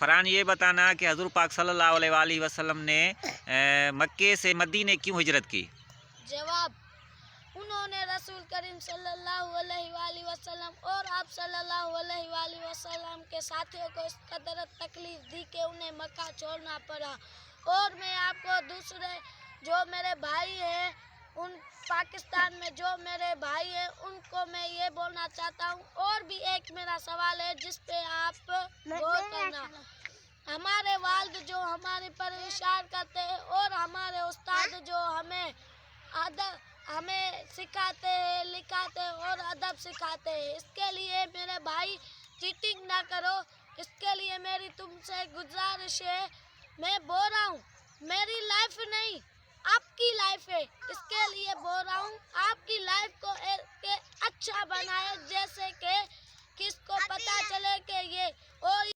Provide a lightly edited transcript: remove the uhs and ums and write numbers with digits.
फरहान ये बताना कि हज़ूर पाक सल्लल्लाहु अलैहि वसल्लम ने मक्के से मदीने क्यों हिजरत की? जवाब, उन्होंने रसूल करीम सल्लल्लाहु अलैहि वसल्लम और आप सल्लल्लाहु अलैहि वसल्लम के साथियों को इस कदर तकलीफ दी कि उन्हें मक्का छोड़ना पड़ा। और मैं आपको दूसरे जो मेरे भाई हैं उन पाकिस्तान में जो मेरे भाई हैं उनको मैं ये बोलना चाहता हूँ। और भी एक मेरा सवाल है जिस पे आप गौर करना। हमारे वालिद जो हमारी परवरिश करते हैं और हमारे उस्ताद जो हमें सिखाते हैं, लिखाते हैं और अदब सिखाते हैं, इसके लिए मेरे भाई चीटिंग ना करो। इसके लिए मेरी तुमसे गुजारिश है। मैं बोल रहा हूँ, मेरी लाइफ नहीं आपकी लाइफ है, इसके लिए बोल रहा हूँ। आपकी लाइफ को अच्छा बनाए जैसे कि किसको पता चले कि ये और